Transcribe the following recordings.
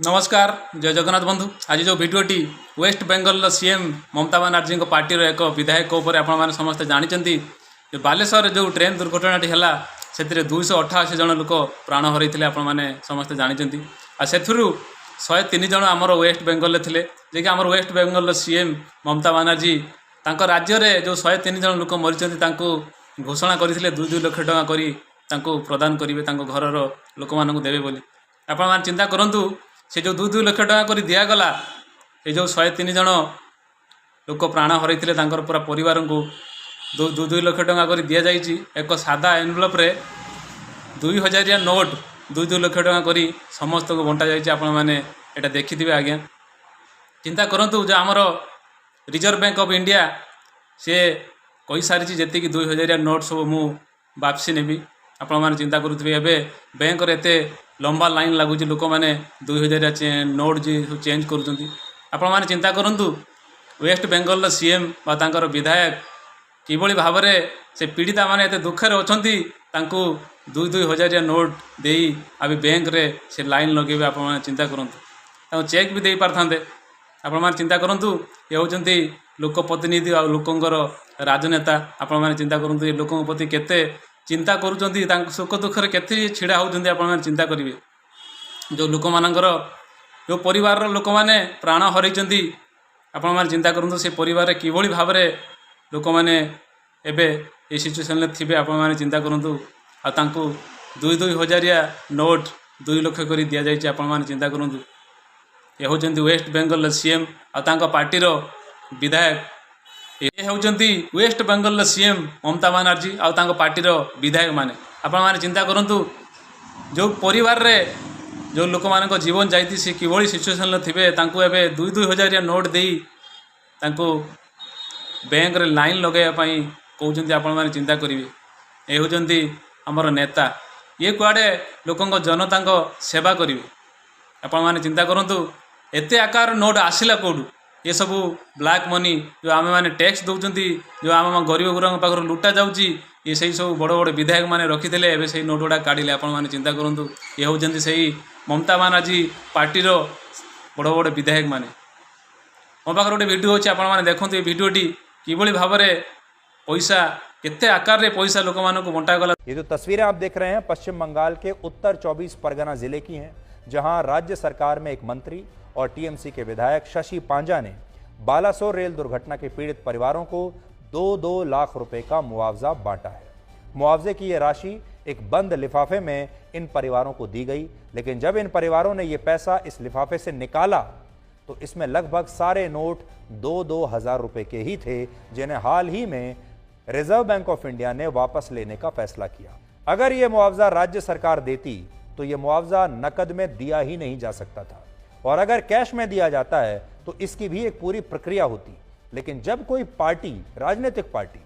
नमस्कार जय जगन्नाथ बंधु। आज जो भिडटी वेस्ट बेंगल सीएम ममता बानार्जी पार्टी एक विधायक उपर आपण समस्ते जानते बालेश्वर जो ट्रेन दुर्घटनाटी है से 288 जन लोक प्राण हर आपने समस्ते जानते से 103 जन आमर वेस्ट बेंगल थे जे कि आम वेस्ट बेंगल सीएम ममता बानार्जी राज्य में जो 103 जन लोक मरीज घोषणा करते 2 लाख टଙ୍କା कर प्रदान करेंगे घर लोक मानक देवे बोली आपण चिंता करूँ से जो 2 लाख टଙ୍କା कर दिगला ये जो 103 जन लोक प्राण हर पूरा परिवार को 2 लाख टଙ୍କା कर दि जाइए एक सादा एनवेलप रे 2000 नोट 2 लाख टଙ୍କା कर समस्त को बंटा जाइए। आपण मैंने यहाँ देखिथे आज्ञा चिंता करूँ जो आमर रिजर्व बैंक ऑफ इंडिया सी कही सारी जी 2000 नोट सब मु वापसी नेबी आपण मैंने चिंता करुवे एवं बैंक रे एते लंबा लाइन लगुच लोक मैंने 2000 नोट जी चेंज कर चिंता करूँ वेस्ट बेंगल सीएम बार विधायक किभली भाव में से पीड़िता मैंने एत दुखे अच्छा 2,000 नोट दे अभी बैंक रे से लाइन लगे आप चिंता करूँ चेक भी दे पारते आपण चिंता करूँ ये होती लोकप्रतिनिधि आ लोकंर राजनेता आपण मैंने चिंता करूँ ये लोकों प्रति केते चिंता करुँच सुख दुखे केते छिड़ा होती आप चिंता करेंगे जो लोक मानकर जो परिवार लोक मैंने प्राण हर आपण चिंता करूँ से परिवार किभली भाव में लोक मैंने एवं सिचुएसन थे आपण चिंता करूँ आ 2,000 नोट 2 लाख कर दि जाइए आपण चिंता करूँ ये होती वेस्ट बेंगल सीएम आ पार्टीर विधायक ये होती वेस्ट बेंगल सीएम ममता बानार्जी आ पार्टीर विधायक माने आपण चिंता करूँ जो परिवार रे जो लोक मान जीवन जाती सी किभली सिचुएसन थे 2,000 नोट दे बैंक रे लाइन लगेवाई कहते आपण चिंता करेंगे ये होती आमर नेता ये कुआड़े लोक जनता सेवा करेंगे आपण चिंता करूँ एते आकार नोट आसला कौटू ये सब ब्लैक मनी जो आम मैंने टैक्स दौरान जो आम गरीब गुरुआ पाखर लुटा जाऊँगी ये सही सब बड़ बड़ विधायक मैंने रखीदे एवं से नोट गुड़ा काढ़िले आपण चिंता करूँ ये होती सही ममता बानार्जी पार्टीर बड़ बड़ विधायक मैंने मो पाखे गोटे भिडियो अच्छे आपने देखते ये भिडियोटी किभली भाव में पैसा केते आकार रे पैसा लोक मानक बंटा गला। ये जो तस्वीरें आप देख रहे हैं पश्चिम बंगाल के उत्तर 24 परगना जिले की हैं, जहां राज्य सरकार में एक मंत्री और टीएमसी के विधायक शशि पांजा ने बालासोर रेल दुर्घटना के पीड़ित परिवारों को 2-2 लाख रुपए का मुआवजा बांटा है। मुआवजे की यह राशि एक बंद लिफाफे में इन परिवारों को दी गई, लेकिन जब इन परिवारों ने यह पैसा इस लिफाफे से निकाला तो इसमें लगभग सारे नोट 2-2 हजार रुपए के ही थे, जिन्हें हाल ही में रिजर्व बैंक ऑफ इंडिया ने वापस लेने का फैसला किया। अगर यह मुआवजा राज्य सरकार देती तो यह मुआवजा नकद में दिया ही नहीं जा सकता था, और अगर कैश में दिया जाता है तो इसकी भी एक पूरी प्रक्रिया होती। लेकिन जब कोई पार्टी, राजनीतिक पार्टी,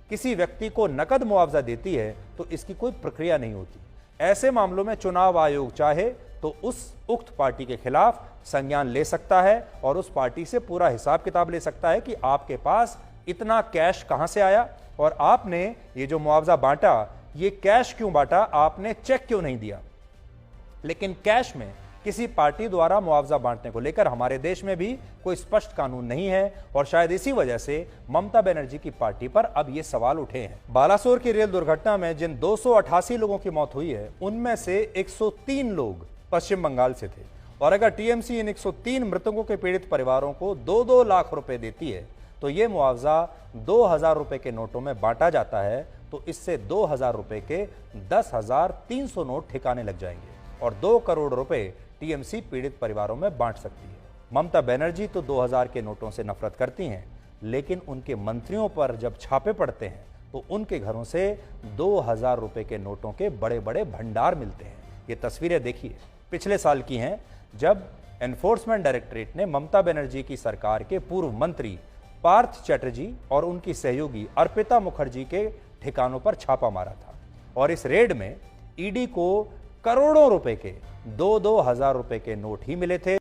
किसी व्यक्ति को नकद मुआवजा देती है तो इसकी कोई प्रक्रिया नहीं होती। ऐसे मामलों में चुनाव आयोग चाहे तो उस उक्त पार्टी के खिलाफ संज्ञान ले सकता है और उस पार्टी से पूरा हिसाब किताब ले सकता है कि आपके पास इतना कैश कहां से आया, और आपने ये जो मुआवजा बांटा ये कैश क्यों बांटा, आपने चेक क्यों नहीं दिया। लेकिन कैश में किसी पार्टी द्वारा मुआवजा बांटने को लेकर हमारे देश में भी कोई स्पष्ट कानून नहीं है, और शायद इसी वजह से ममता बनर्जी की पार्टी पर अब ये सवाल उठे हैं। बालासोर की रेल दुर्घटना में जिन 288 लोगों की मौत हुई है उनमें से 103 लोग पश्चिम बंगाल से थे, और अगर टीएमसी इन 103 मृतकों के पीड़ित परिवारों को 2-2 लाख रुपए देती है तो ये मुआवजा 2,000 रुपए के नोटों में बांटा जाता है, तो इससे 2,000 रुपए के 10,300 नोट ठिकाने लग जाएंगे और 2 करोड़ रुपए टीएमसी पीड़ित परिवारों में बांट सकती है। ममता बनर्जी तो 2,000 के नोटों से नफरत करती हैं, लेकिन उनके मंत्रियों पर जब छापे पड़ते हैं तो उनके घरों से 2,000 रुपए के नोटों के बड़े बड़े भंडार मिलते हैं। ये तस्वीरें देखिए, पिछले साल की हैं, जब एनफोर्समेंट डायरेक्टरेट ने ममता बनर्जी की सरकार के पूर्व मंत्री पार्थ चैटर्जी और उनकी सहयोगी अर्पिता मुखर्जी के ठिकानों पर छापा मारा था, और इस रेड में ईडी को करोड़ों रुपए के 2-2 हजार रुपए के नोट ही मिले थे।